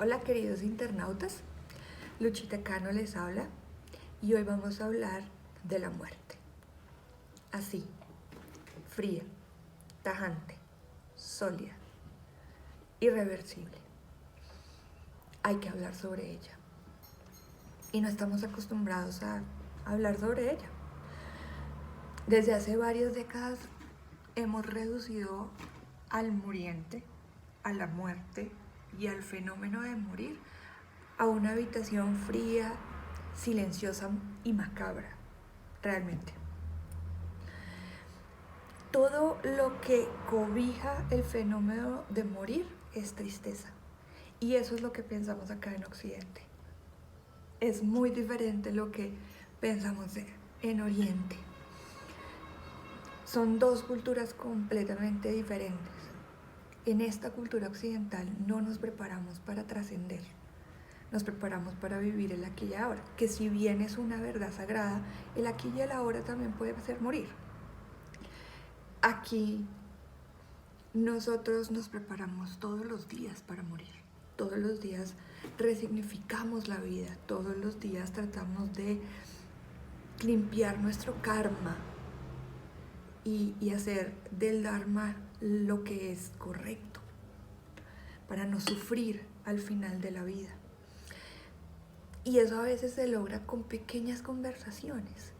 Hola queridos internautas, Luchita Cano les habla y hoy vamos a hablar de la muerte. Así, fría, tajante, sólida, irreversible. Hay que hablar sobre ella. Y no estamos acostumbrados a hablar sobre ella. Desde hace varias décadas hemos reducido al muriente, a la muerte y al fenómeno de morir a una habitación fría, silenciosa y macabra, realmente. Todo lo que cobija el fenómeno de morir es tristeza. Y eso es lo que pensamos acá en Occidente. Es muy diferente lo que pensamos en Oriente. Son dos culturas completamente diferentes. En esta cultura occidental no nos preparamos para trascender. Nos preparamos para vivir el aquí y ahora, que si bien es una verdad sagrada, el aquí y el ahora también puede ser morir. Aquí nosotros nos preparamos todos los días para morir. Todos los días resignificamos la vida, todos los días tratamos de limpiar nuestro karma y hacer del dharma lo que es correcto, para no sufrir al final de la vida. Y eso a veces se logra con pequeñas conversaciones,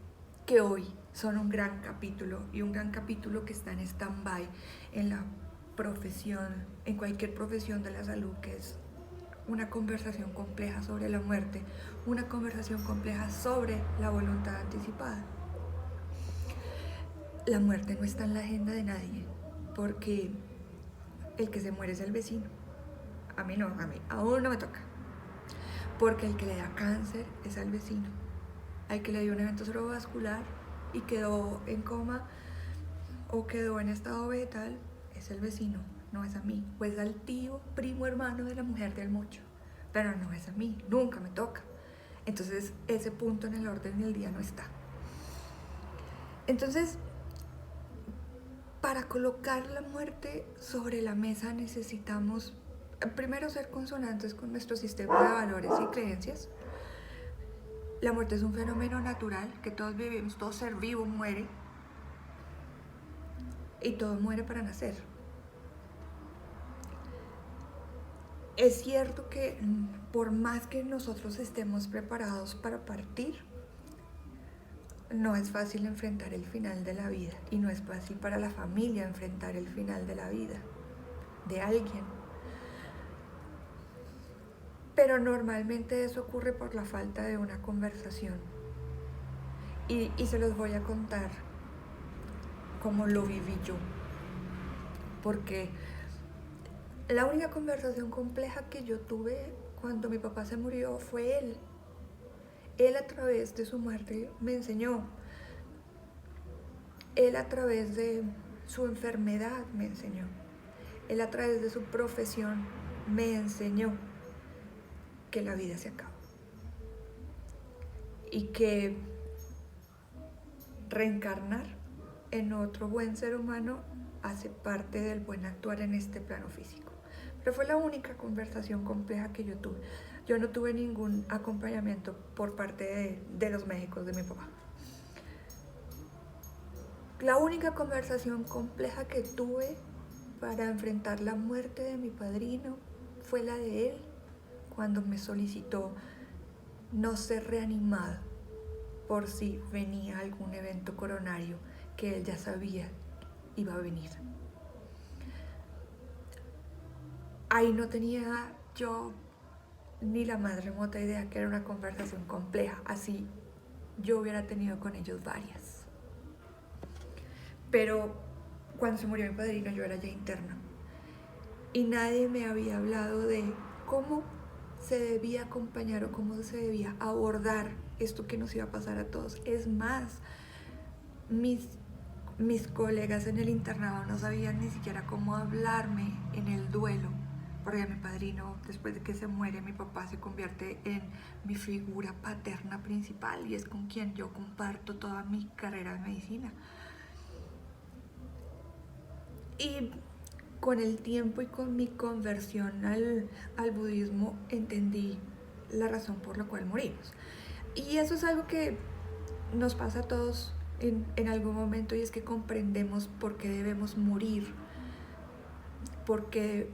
que hoy son un gran capítulo, y un gran capítulo que está en stand-by en la profesión, en cualquier profesión de la salud, que es una conversación compleja sobre la muerte, una conversación compleja sobre la voluntad anticipada. La muerte no está en la agenda de nadie, porque el que se muere es el vecino. A mí no, aún no me toca. Porque el que le da cáncer es al vecino. Al que le dio un evento cerebrovascular y quedó en coma o quedó en estado vegetal es el vecino, no es a mí. O es al tío, primo, hermano de la mujer del mocho. Pero no es a mí, nunca me toca. Entonces ese punto en el orden del día no está. Entonces, para colocar la muerte sobre la mesa necesitamos primero ser consonantes con nuestro sistema de valores y creencias. La muerte es un fenómeno natural que todos vivimos, todo ser vivo muere y todo muere para nacer. Es cierto que por más que nosotros estemos preparados para partir, no es fácil enfrentar el final de la vida y no es fácil para la familia enfrentar el final de la vida de alguien. Pero normalmente eso ocurre por la falta de una conversación. Y se los voy a contar cómo lo viví yo. Porque la única conversación compleja que yo tuve cuando mi papá se murió fue él. Él a través de su muerte me enseñó. Él a través de su enfermedad me enseñó. Él a través de su profesión me enseñó que la vida se acaba. Y que reencarnar en otro buen ser humano hace parte del buen actuar en este plano físico. Pero fue la única conversación compleja que yo tuve. Yo no tuve ningún acompañamiento por parte de los médicos de mi papá. La única conversación compleja que tuve para enfrentar la muerte de mi padrino fue la de él cuando me solicitó no ser reanimado por si venía algún evento coronario que él ya sabía iba a venir. Ahí no tenía yo ni la más remota idea que era una conversación compleja, así yo hubiera tenido con ellos varias. Pero cuando se murió mi padrino yo era ya interna y nadie me había hablado de cómo se debía acompañar o cómo se debía abordar esto que nos iba a pasar a todos. Es más, mis colegas en el internado no sabían ni siquiera cómo hablarme en el duelo, porque mi padrino, después de que se muere, mi papá se convierte en mi figura paterna principal y es con quien yo comparto toda mi carrera de medicina. Y con el tiempo y con mi conversión al budismo entendí la razón por la cual morimos. Y eso es algo que nos pasa a todos en algún momento, y es que comprendemos por qué debemos morir, por qué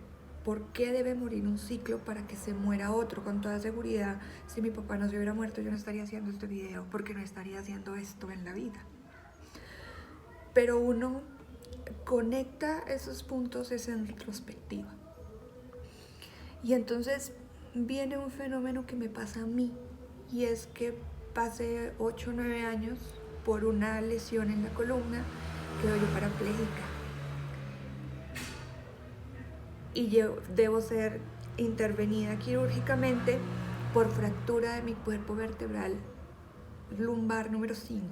debe morir un ciclo para que se muera otro. Con toda seguridad, si mi papá no se hubiera muerto, yo no estaría haciendo este video, porque no estaría haciendo esto en la vida. Pero uno conecta esos puntos es en retrospectiva. Y entonces viene un fenómeno que me pasa a mí, y es que pasé 8 o 9 años por una lesión en la columna, quedo yo parapléjica. Y yo debo ser intervenida quirúrgicamente por fractura de mi cuerpo vertebral lumbar número 5.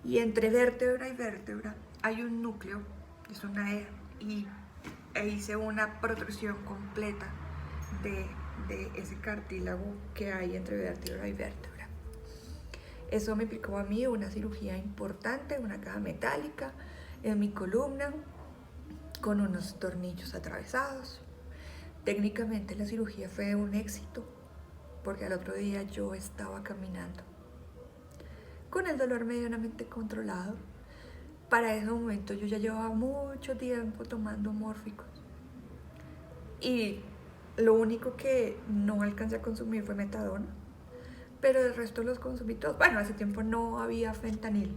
Y entre vértebra y vértebra hay un núcleo, es una E, y hice una protrusión completa de ese cartílago que hay entre vértebra y vértebra. Eso me implicó a mí una cirugía importante, una caja metálica en mi columna con unos tornillos atravesados. Técnicamente la cirugía fue un éxito, porque al otro día yo estaba caminando con el dolor medianamente controlado. Para ese momento yo ya llevaba mucho tiempo tomando mórficos, y lo único que no alcancé a consumir fue metadona, pero el resto los consumí todos. Bueno, hace tiempo no había fentanil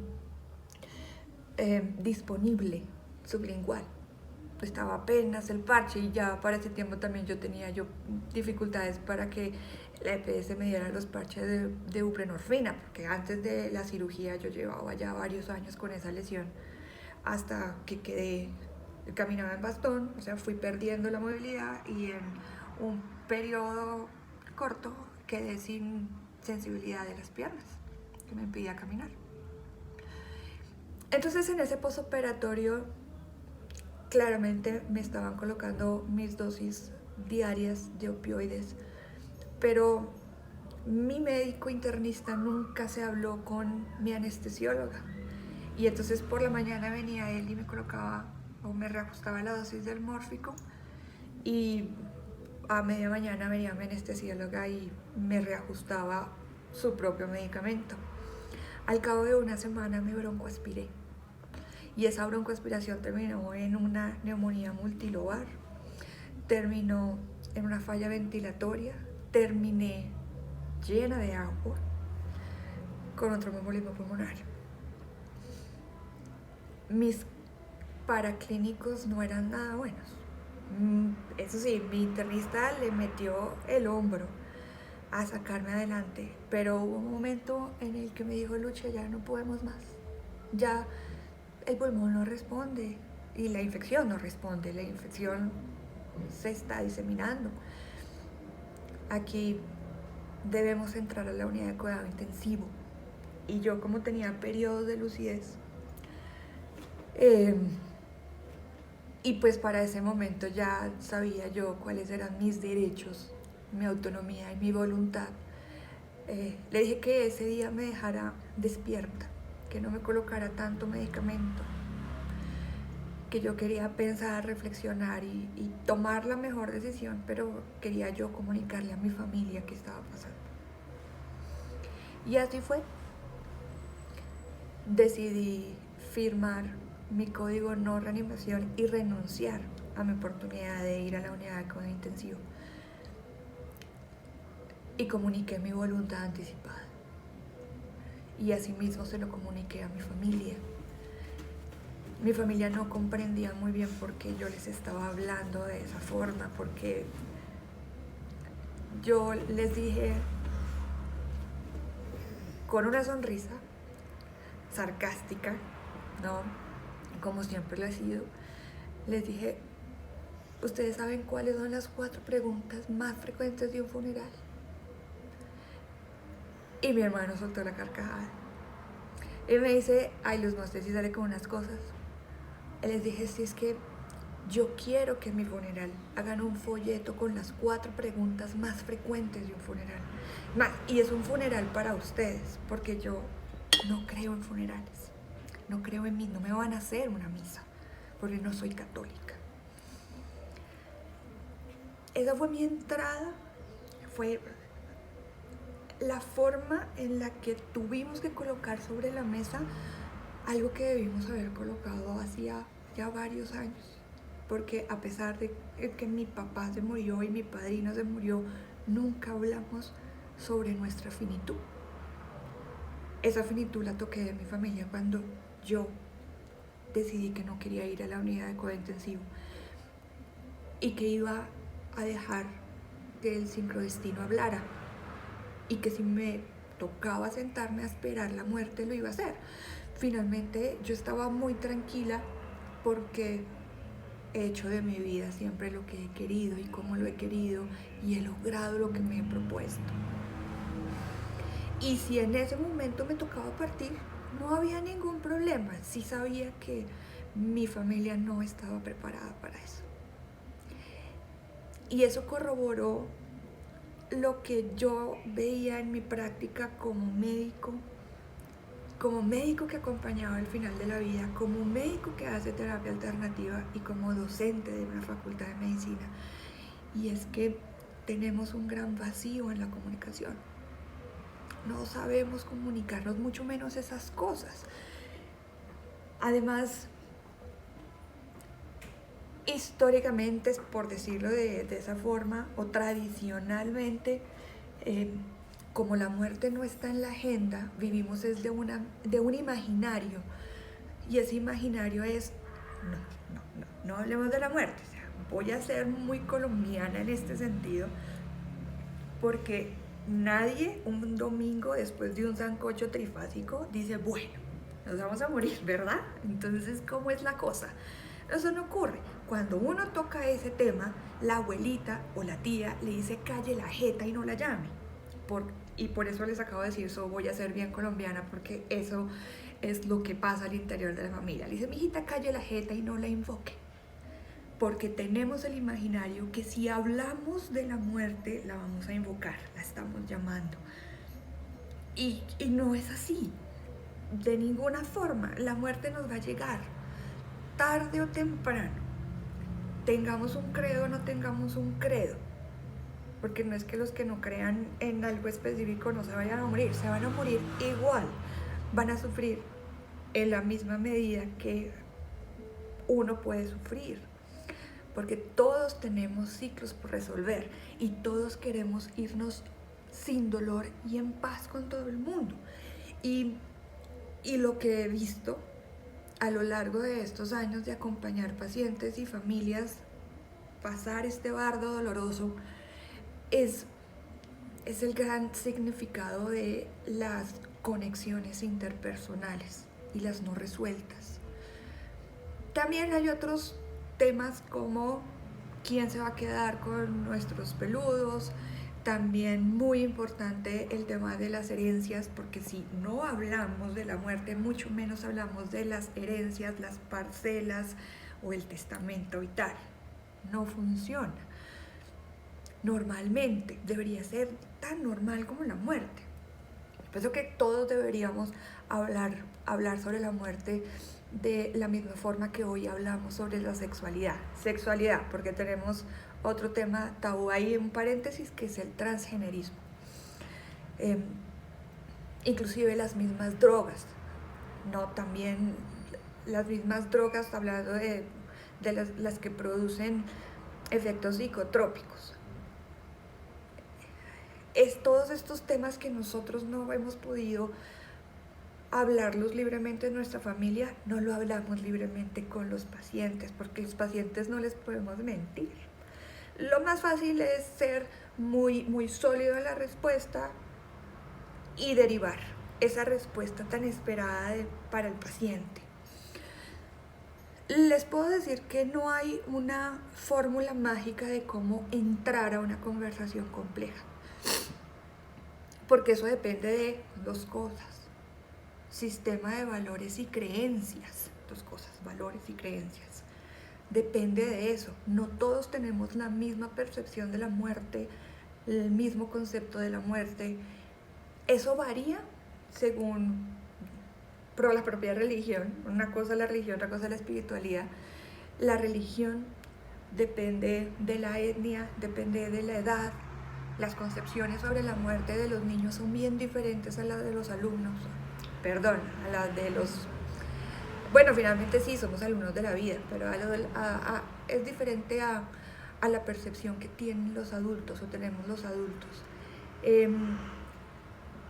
disponible sublingual, estaba apenas el parche, y ya para ese tiempo también yo tenía dificultades para que la EPS me diera los parches de buprenorfina, porque antes de la cirugía yo llevaba ya varios años con esa lesión, hasta que caminaba en bastón, o sea, fui perdiendo la movilidad, y en un periodo corto quedé sin sensibilidad de las piernas, que me impedía caminar. Entonces en ese postoperatorio claramente me estaban colocando mis dosis diarias de opioides, pero mi médico internista nunca se habló con mi anestesióloga, y entonces por la mañana venía él y me colocaba o me reajustaba la dosis del mórfico, y a media mañana venía mi anestesióloga y me reajustaba su propio medicamento. Al cabo de una semana me broncoaspiré, y esa broncoaspiración terminó en una neumonía multilobar, terminó en una falla ventilatoria, terminé llena de agua con un tromboembolismo pulmonar. Mis paraclínicos no eran nada buenos. Eso sí, mi internista le metió el hombro a sacarme adelante, pero hubo un momento en el que me dijo: Lucha, ya no podemos más, ya el pulmón no responde y la infección no responde, la infección se está diseminando. Aquí debemos entrar a la unidad de cuidado intensivo. Y yo, como tenía periodos de lucidez, y pues para ese momento ya sabía yo cuáles eran mis derechos, mi autonomía y mi voluntad, le dije que ese día me dejara despierta, que no me colocara tanto medicamento, que yo quería pensar, reflexionar y tomar la mejor decisión, pero quería yo comunicarle a mi familia qué estaba pasando. Y así fue. Decidí firmar mi código no reanimación y renunciar a mi oportunidad de ir a la unidad de cuidado intensivo. Y comuniqué mi voluntad anticipada. Y asimismo se lo comuniqué a mi familia. Mi familia no comprendía muy bien por qué yo les estaba hablando de esa forma, porque yo les dije con una sonrisa sarcástica, ¿no? Como siempre lo he sido, les dije: ¿ustedes saben cuáles son las 4 preguntas más frecuentes de un funeral? Y mi hermano soltó la carcajada. Y me dice: ay, Luz, no sé si sale con unas cosas. Y les dije: sí, es que yo quiero que en mi funeral hagan un folleto con las 4 preguntas más frecuentes de un funeral. Y es un funeral para ustedes, porque yo no creo en funerales, no creo en mí, no me van a hacer una misa, porque no soy católica. esa fue mi entrada, fue la forma en la que tuvimos que colocar sobre la mesa algo que debimos haber colocado hacía ya varios años. Porque a pesar de que mi papá se murió y mi padrino se murió, nunca hablamos sobre nuestra finitud. Esa finitud la toqué de mi familia cuando yo decidí que no quería ir a la unidad de cuidado intensivo y que iba a dejar que el sincrodestino hablara y que si me tocaba sentarme a esperar la muerte lo iba a hacer. Finalmente yo estaba muy tranquila porque he hecho de mi vida siempre lo que he querido y cómo lo he querido y he logrado lo que me he propuesto. Y si en ese momento me tocaba partir, no había ningún problema. Sí sabía que mi familia no estaba preparada para eso. Y eso corroboró lo que yo veía en mi práctica como médico que acompañaba al final de la vida, como médico que hace terapia alternativa y como docente de una facultad de medicina. Y es que tenemos un gran vacío en la comunicación. No sabemos comunicarnos, mucho menos esas cosas. Además, históricamente, por decirlo de esa forma, o tradicionalmente, como la muerte no está en la agenda, vivimos desde de un imaginario. Y ese imaginario es, no hablemos de la muerte. O sea, voy a ser muy colombiana en este sentido, porque nadie un domingo después de un sancocho trifásico dice, bueno, nos vamos a morir, ¿verdad? Entonces, ¿cómo es la cosa? Eso no ocurre. Cuando uno toca ese tema, la abuelita o la tía le dice calle la jeta y no la llame. Y por eso les acabo de decir, voy a ser bien colombiana, porque eso es lo que pasa al interior de la familia. Le dice, mijita, calle la jeta y no la invoque. Porque tenemos el imaginario que si hablamos de la muerte, la vamos a invocar, la estamos llamando. Y no es así. De ninguna forma, la muerte nos va a llegar, tarde o temprano. Tengamos un credo o no tengamos un credo. Porque no es que los que no crean en algo específico no se vayan a morir, se van a morir igual. Van a sufrir en la misma medida que uno puede sufrir. Porque todos tenemos ciclos por resolver y todos queremos irnos sin dolor y en paz con todo el mundo. Y lo que he visto a lo largo de estos años de acompañar pacientes y familias pasar este bardo doloroso es el gran significado de las conexiones interpersonales y las no resueltas. También hay otros temas como quién se va a quedar con nuestros peludos. También muy importante el tema de las herencias, porque si no hablamos de la muerte, mucho menos hablamos de las herencias, las parcelas o el testamento vital. No funciona. Normalmente debería ser tan normal como la muerte. Pienso que todos deberíamos hablar sobre la muerte de la misma forma que hoy hablamos sobre la sexualidad. Sexualidad, porque tenemos otro tema tabú ahí, un paréntesis, que es el transgenerismo. Inclusive las mismas drogas, ¿no? También las mismas drogas, hablando de las que producen efectos psicotrópicos. Es todos estos temas que nosotros no hemos podido hablarlos libremente en nuestra familia, no lo hablamos libremente con los pacientes, porque los pacientes no les podemos mentir. Lo más fácil es ser muy sólido en la respuesta y derivar esa respuesta tan esperada para el paciente. Les puedo decir que no hay una fórmula mágica de cómo entrar a una conversación compleja, porque eso depende de dos cosas: sistema de valores y creencias. Dos cosas, valores y creencias. Depende de eso. No todos tenemos la misma percepción de la muerte, el mismo concepto de la muerte. Eso varía según la propia religión. Una cosa es la religión, otra cosa es la espiritualidad. La religión depende de la etnia, depende de la edad. Las concepciones sobre la muerte de los niños son bien diferentes a las de los alumnos, perdón, a las de los... Bueno, finalmente sí, somos alumnos de la vida, pero es diferente a la percepción que tienen los adultos o tenemos los adultos.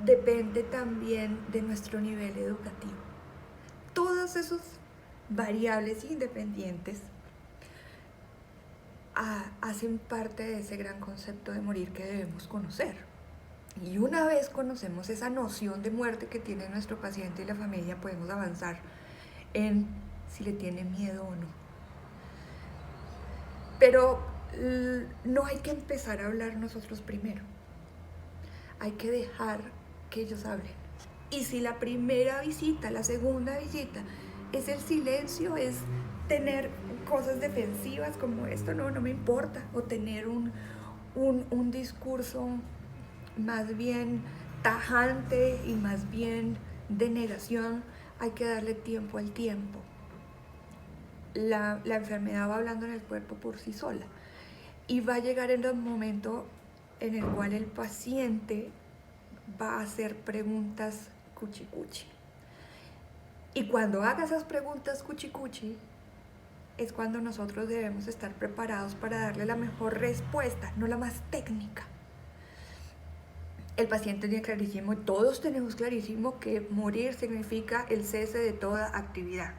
Depende también de nuestro nivel educativo. Todas esas variables independientes hacen parte de ese gran concepto de morir que debemos conocer. Y una vez conocemos esa noción de muerte que tiene nuestro paciente y la familia, podemos avanzar en si le tiene miedo o no. Pero no hay que empezar a hablar nosotros primero. Hay que dejar que ellos hablen. Y si la primera visita, la segunda visita, es el silencio, es tener cosas defensivas como esto no me importa, o tener un discurso más bien tajante y más bien de negación, hay que darle tiempo al tiempo. La enfermedad va hablando en el cuerpo por sí sola y va a llegar en un momento en el cual el paciente va a hacer preguntas cuchi. Y cuando haga esas preguntas cuchi, es cuando nosotros debemos estar preparados para darle la mejor respuesta, no la más técnica. El paciente tiene clarísimo, y todos tenemos clarísimo, que morir significa el cese de toda actividad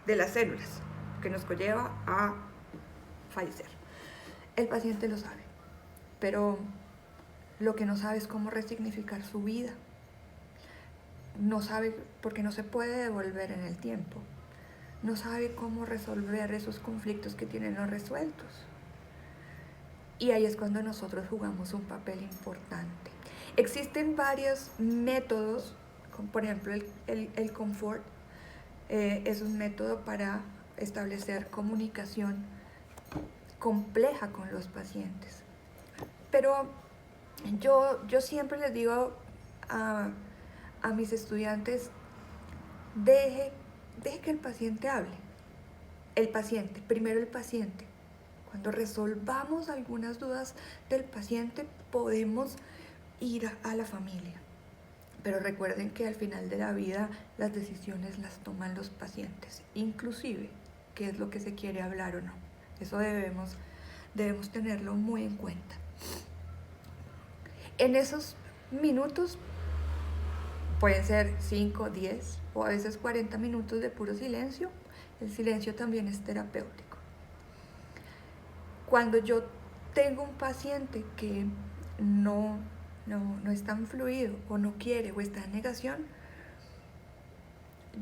de las células, que nos conlleva a fallecer. El paciente lo sabe, pero lo que no sabe es cómo resignificar su vida. No sabe porque no se puede devolver en el tiempo. No sabe cómo resolver esos conflictos que tienen no resueltos. Y ahí es cuando nosotros jugamos un papel importante. Existen varios métodos, como por ejemplo el confort, es un método para establecer comunicación compleja con los pacientes. Pero yo siempre les digo a mis estudiantes, deje que el paciente hable. Primero el paciente. Cuando resolvamos algunas dudas del paciente, podemos ir a la familia. Pero recuerden que al final de la vida las decisiones las toman los pacientes, inclusive qué es lo que se quiere hablar o no. Eso debemos tenerlo muy en cuenta. En esos minutos pueden ser 5, 10 o a veces 40 minutos de puro silencio. El silencio también es terapéutico. Cuando yo tengo un paciente que no es tan fluido o no quiere o está en negación,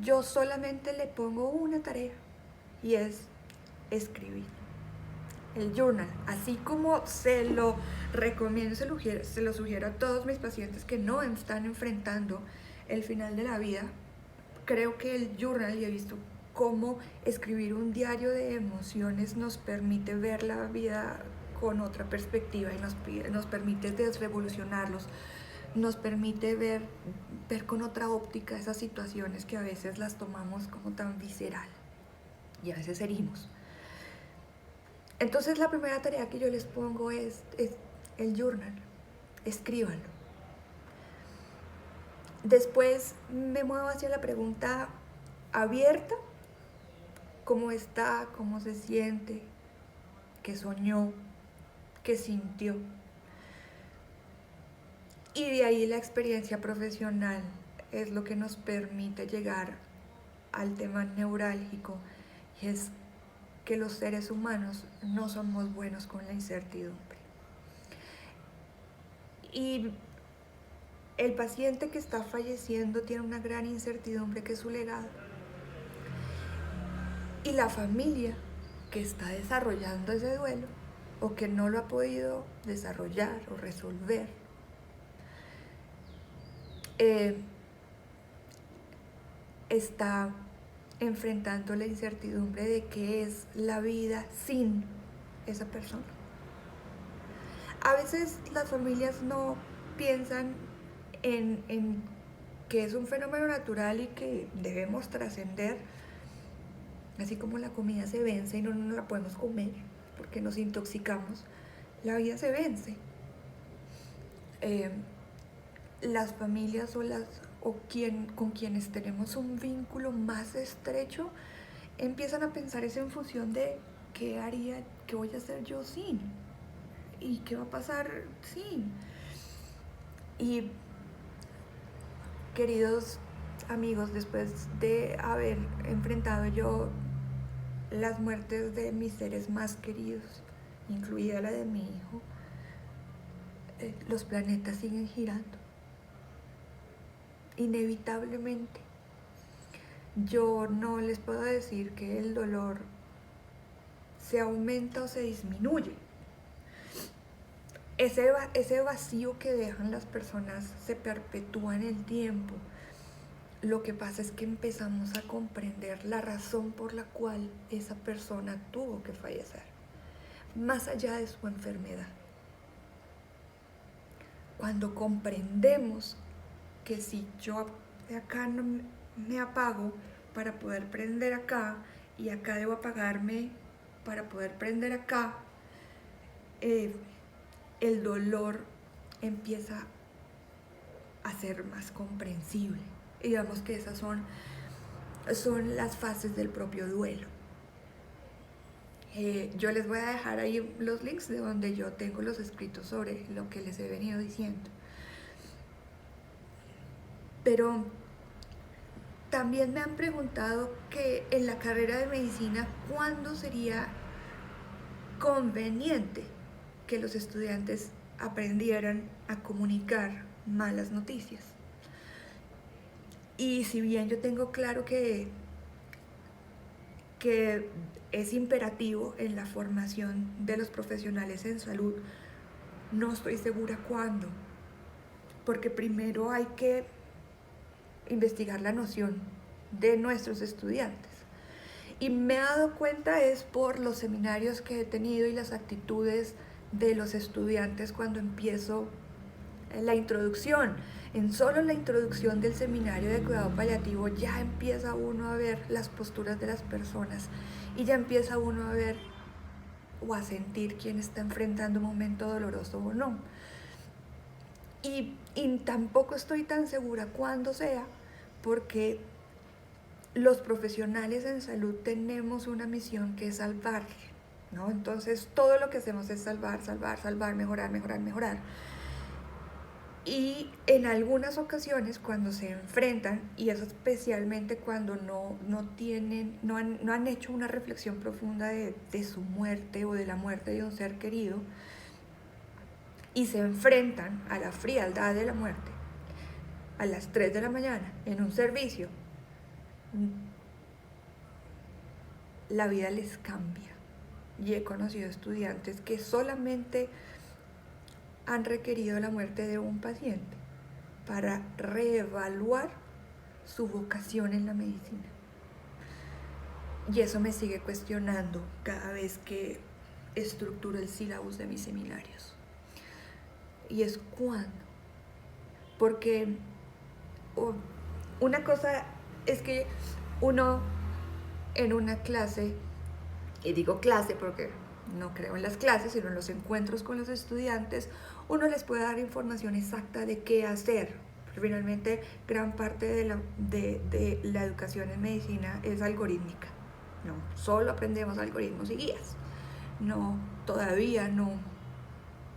yo solamente le pongo una tarea y es escribir. El journal, así como se lo recomiendo, se lo sugiero a todos mis pacientes que no están enfrentando el final de la vida, creo que el journal, y he visto cómo escribir un diario de emociones nos permite ver la vida con otra perspectiva y nos permite desrevolucionarlos, nos permite ver con otra óptica esas situaciones que a veces las tomamos como tan visceral y a veces herimos. Entonces la primera tarea que yo les pongo es el journal, escríbanlo. Después me muevo hacia la pregunta abierta, ¿cómo está? ¿Cómo se siente? ¿Qué soñó? ¿Qué sintió? Y de ahí la experiencia profesional es lo que nos permite llegar al tema neurálgico, y es que los seres humanos no somos buenos con la incertidumbre. Y el paciente que está falleciendo tiene una gran incertidumbre, que es su legado. Y la familia que está desarrollando ese duelo o que no lo ha podido desarrollar o resolver, está enfrentando la incertidumbre de qué es la vida sin esa persona. A veces las familias no piensan en que es un fenómeno natural y que debemos trascender, así como la comida se vence y no la podemos comer. porque nos intoxicamos, la vida se vence. Las familias con quienes tenemos un vínculo más estrecho empiezan a pensar es en función de qué voy a hacer yo sin, y qué va a pasar sin. Y queridos amigos, después de haber enfrentado yo las muertes de mis seres más queridos, incluida la de mi hijo, los planetas siguen girando, inevitablemente. Yo no les puedo decir que el dolor se aumenta o se disminuye. Ese vacío que dejan las personas se perpetúa en el tiempo. Lo que pasa es que empezamos a comprender la razón por la cual esa persona tuvo que fallecer, más allá de su enfermedad. Cuando comprendemos que si yo de acá no me apago para poder prender acá, y acá debo apagarme para poder prender acá, el dolor empieza a ser más comprensible. Y digamos que esas son las fases del propio duelo. Yo les voy a dejar ahí los links de donde yo tengo los escritos sobre lo que les he venido diciendo. Pero también me han preguntado que en la carrera de medicina, ¿cuándo sería conveniente que los estudiantes aprendieran a comunicar malas noticias? Y si bien yo tengo claro que es imperativo en la formación de los profesionales en salud, no estoy segura cuándo, porque primero hay que investigar la noción de nuestros estudiantes. Y me he dado cuenta es por los seminarios que he tenido y las actitudes de los estudiantes cuando empiezo la introducción. En solo la introducción del seminario de cuidado paliativo ya empieza uno a ver las posturas de las personas y ya empieza uno a ver o a sentir quién está enfrentando un momento doloroso o no. Y tampoco estoy tan segura cuándo sea, porque los profesionales en salud tenemos una misión que es salvar, ¿no? Entonces todo lo que hacemos es salvar, mejorar. Y en algunas ocasiones cuando se enfrentan, y eso especialmente cuando no han hecho una reflexión profunda de su muerte o de la muerte de un ser querido, y se enfrentan a la frialdad de la muerte a las 3 de la mañana en un servicio, la vida les cambia. Y he conocido estudiantes que solamente han requerido la muerte de un paciente para reevaluar su vocación en la medicina. Y eso me sigue cuestionando cada vez que estructuro el sílabus de mis seminarios. Y es cuando. Porque una cosa es que uno en una clase, y digo clase porque no creo en las clases, sino en los encuentros con los estudiantes, uno les puede dar información exacta de qué hacer. Pero finalmente, gran parte de la educación en medicina es algorítmica. No, solo aprendemos algoritmos y guías. No, todavía no,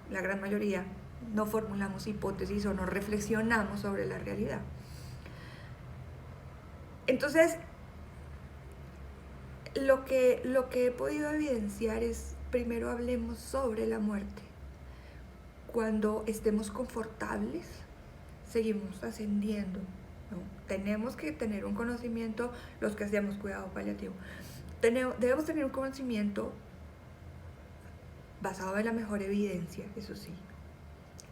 la gran mayoría, no formulamos hipótesis o no reflexionamos sobre la realidad. Entonces, lo que he podido evidenciar es, primero hablemos sobre la muerte. Cuando estemos confortables, seguimos ascendiendo, ¿no? Tenemos que tener un conocimiento, los que hacemos cuidado paliativo, debemos tener un conocimiento basado en la mejor evidencia, eso sí,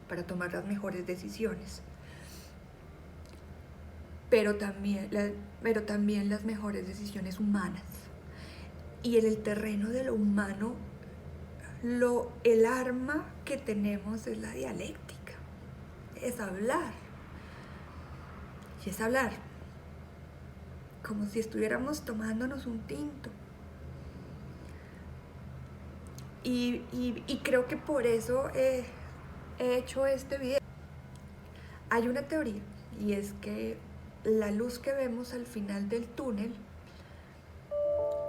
para tomar las mejores decisiones. Pero también las mejores decisiones humanas. Y en el terreno de lo humano, el arma que tenemos es la dialéctica, es hablar. Y es hablar como si estuviéramos tomándonos un tinto. Y creo que por eso he hecho este video. Hay una teoría, y es que la luz que vemos al final del túnel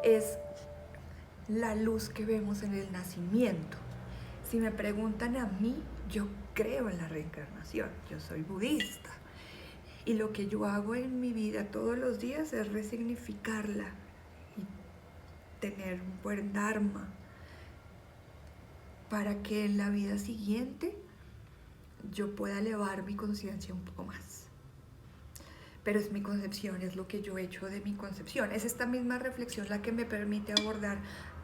es la luz que vemos en el nacimiento. Si me preguntan a mí, yo creo en la reencarnación, yo soy budista. Y lo que yo hago en mi vida todos los días es resignificarla y tener un buen dharma para que en la vida siguiente yo pueda elevar mi conciencia un poco más. Pero es mi concepción, es lo que yo he hecho de mi concepción. Es esta misma reflexión la que me permite abordar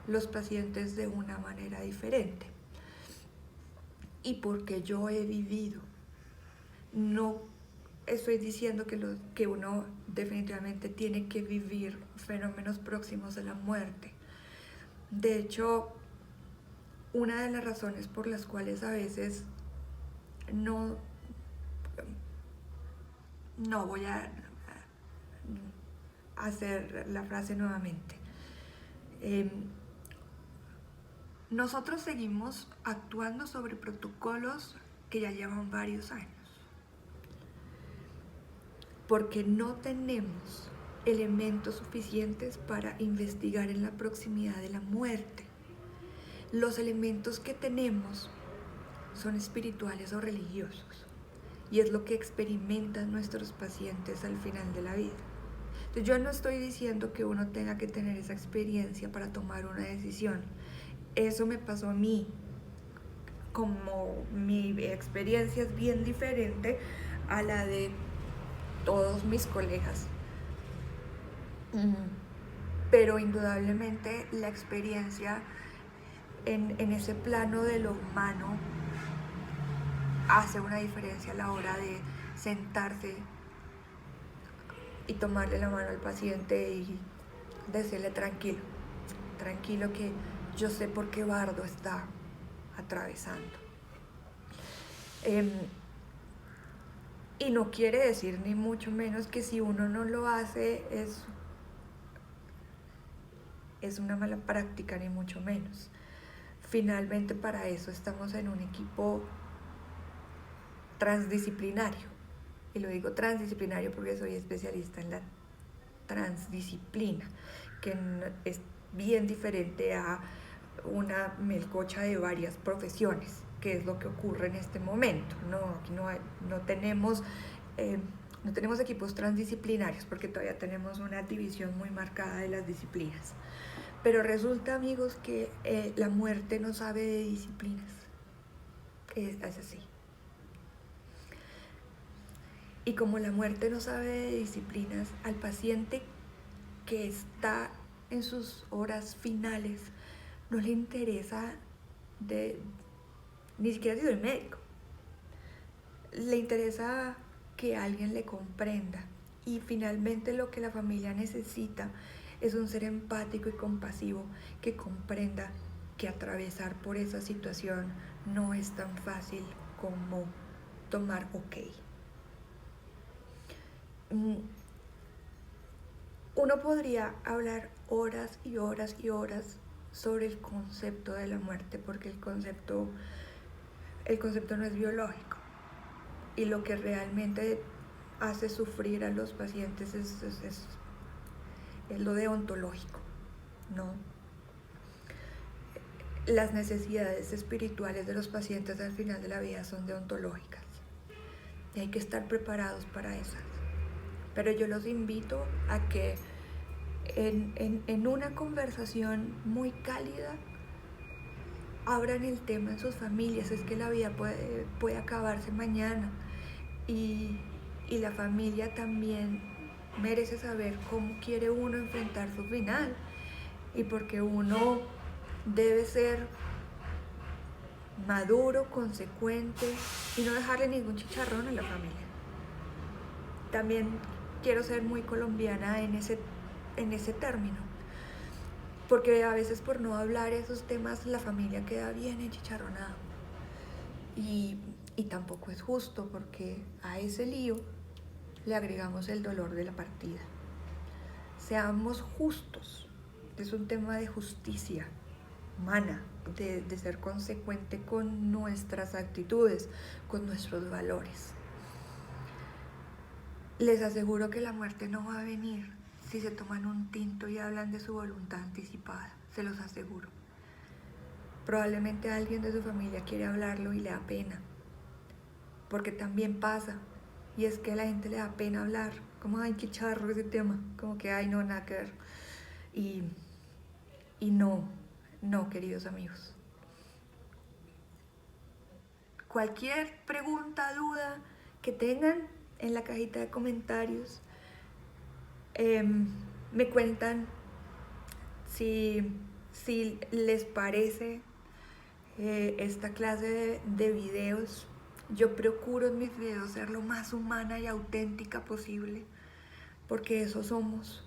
los pacientes de una manera diferente. Y porque yo he vivido, no estoy diciendo que uno definitivamente tiene que vivir fenómenos próximos a la muerte. De hecho, una de las razones por las cuales a veces no voy a hacer la frase nuevamente. Nosotros seguimos actuando sobre protocolos que ya llevan varios años, porque no tenemos elementos suficientes para investigar en la proximidad de la muerte. Los elementos que tenemos son espirituales o religiosos, y es lo que experimentan nuestros pacientes al final de la vida. Entonces, yo no estoy diciendo que uno tenga que tener esa experiencia para tomar una decisión. Eso me pasó a mí. Como mi experiencia es bien diferente a la de todos mis colegas. Pero indudablemente la experiencia en ese plano de lo humano hace una diferencia a la hora de sentarse y tomarle la mano al paciente y decirle tranquilo que yo sé por qué bardo está atravesando. Y no quiere decir ni mucho menos que si uno no lo hace es una mala práctica, ni mucho menos. Finalmente para eso estamos en un equipo transdisciplinario. Y lo digo transdisciplinario porque soy especialista en la transdisciplina, que es bien diferente a una melcocha de varias profesiones, que es lo que ocurre en este momento. Aquí no tenemos equipos transdisciplinarios porque todavía tenemos una división muy marcada de las disciplinas. Pero resulta, amigos, que la muerte no sabe de disciplinas. Es así. Y como la muerte no sabe de disciplinas, al paciente que está en sus horas finales no le interesa ni siquiera si soy médico. Le interesa que alguien le comprenda. Y finalmente lo que la familia necesita es un ser empático y compasivo que comprenda que atravesar por esa situación no es tan fácil como tomar ok. Uno podría hablar horas y horas y horas sobre el concepto de la muerte, porque el concepto no es biológico, y lo que realmente hace sufrir a los pacientes es lo deontológico, ¿no? Las necesidades espirituales de los pacientes al final de la vida son deontológicas y hay que estar preparados para esas. Pero yo los invito a que en una conversación muy cálida abran el tema en sus familias. Es que la vida puede acabarse mañana y la familia también merece saber cómo quiere uno enfrentar su final, y porque uno debe ser maduro, consecuente y no dejarle ningún chicharrón a la familia. También quiero ser muy colombiana en ese término, porque a veces por no hablar esos temas la familia queda bien enchicharronada, y tampoco es justo, porque a ese lío le agregamos el dolor de la partida. Seamos justos, es un tema de justicia. humana, de ser consecuente con nuestras actitudes, con nuestros valores. Les aseguro que la muerte no va a venir si se toman un tinto y hablan de su voluntad anticipada, se los aseguro. Probablemente alguien de su familia quiere hablarlo y le da pena, porque también pasa, y es que a la gente le da pena hablar, como ay, qué charro ese tema, como que ay, no, nada que ver. Y no, queridos amigos. Cualquier pregunta, duda que tengan en la cajita de comentarios, me cuentan si les parece esta clase de videos. Yo procuro en mis videos ser lo más humana y auténtica posible, porque eso somos.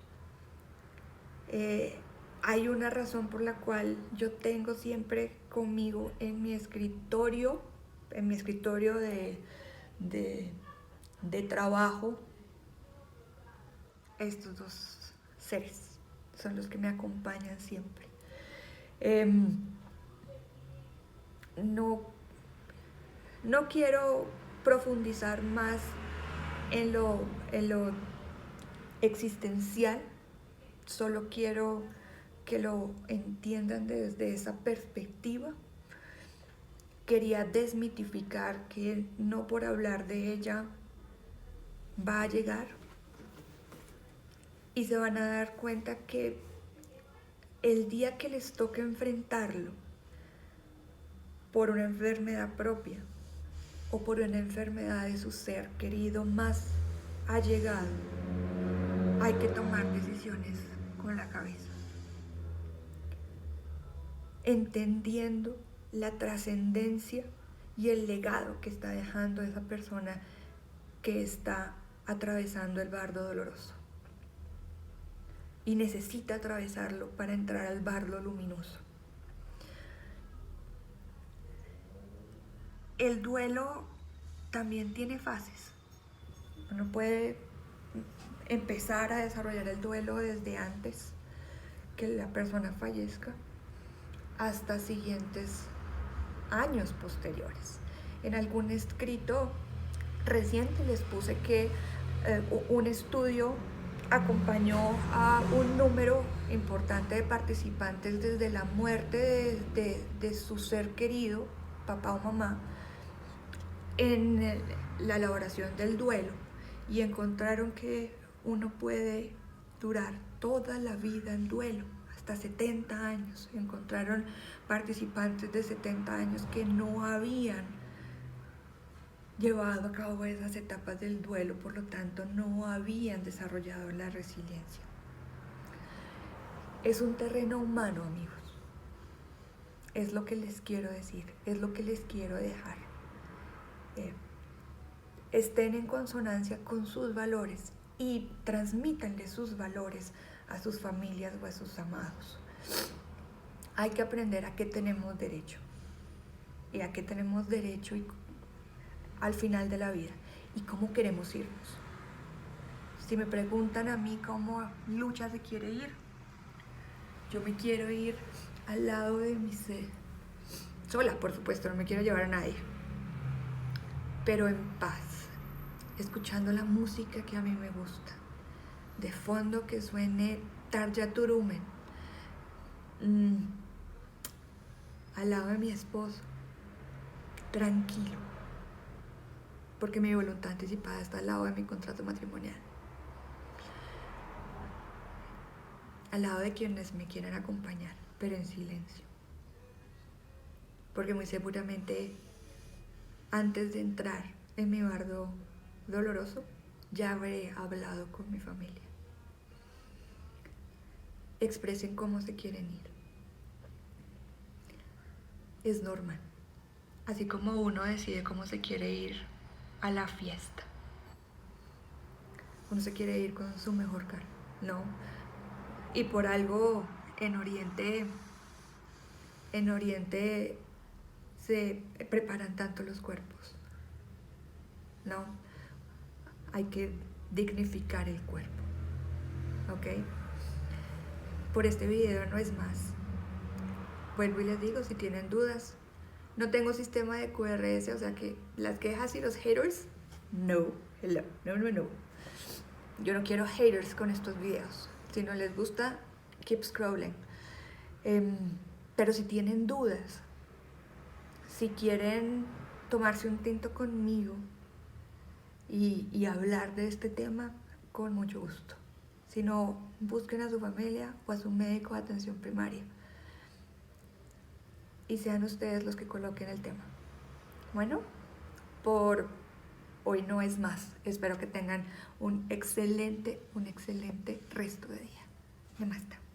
Hay una razón por la cual yo tengo siempre conmigo en mi escritorio de trabajo, estos dos seres son los que me acompañan siempre. No quiero profundizar más en lo existencial, solo quiero que lo entiendan desde esa perspectiva. Quería desmitificar que no por hablar de ella va a llegar, y se van a dar cuenta que el día que les toque enfrentarlo por una enfermedad propia o por una enfermedad de su ser querido más allegado, hay que tomar decisiones con la cabeza, entendiendo la trascendencia y el legado que está dejando esa persona que está atravesando el bardo doloroso y necesita atravesarlo para entrar al bardo luminoso. El duelo también tiene fases. Uno puede empezar a desarrollar el duelo desde antes que la persona fallezca hasta siguientes años posteriores. En algún escrito reciente les puse que un estudio acompañó a un número importante de participantes desde la muerte de su ser querido, papá o mamá, en la elaboración del duelo, y encontraron que uno puede durar toda la vida en duelo, hasta 70 años. Encontraron participantes de 70 años que no habían llevado a cabo esas etapas del duelo, por lo tanto no habían desarrollado la resiliencia. Es un terreno humano, amigos. Es lo que les quiero decir, es lo que les quiero dejar. Estén en consonancia con sus valores y transmítanle sus valores a sus familias o a sus amados. Hay que aprender a qué tenemos derecho y a qué tenemos derecho al final de la vida y cómo queremos irnos. Si me preguntan a mí cómo Lucha se quiere ir, yo me quiero ir al lado de mi ser, sola, por supuesto, no me quiero llevar a nadie, pero en paz, escuchando la música que a mí me gusta, de fondo que suene Tarja Turunen, al lado de mi esposo, tranquilo, porque mi voluntad anticipada está al lado de mi contrato matrimonial, al lado de quienes me quieran acompañar, pero en silencio, porque muy seguramente antes de entrar en mi bardo doloroso ya habré hablado con mi familia. Expresen cómo se quieren ir. Es normal, así como uno decide cómo se quiere ir a la fiesta. Uno se quiere ir con su mejor cara, ¿no? Y por algo en Oriente se preparan tanto los cuerpos, ¿no? Hay que dignificar el cuerpo, ¿ok? Por este video no es más. vuelvo y les digo, si tienen dudas, no tengo sistema de QRS, o sea que las quejas y los haters, no, hello, no, no, no. Yo no quiero haters con estos videos. Si no les gusta, keep scrolling. Pero si tienen dudas, si quieren tomarse un tinto conmigo y hablar de este tema, con mucho gusto. Si no, busquen a su familia o a su médico de atención primaria y sean ustedes los que coloquen el tema. Bueno, por hoy no es más. Espero que tengan un excelente resto de día. Namaste.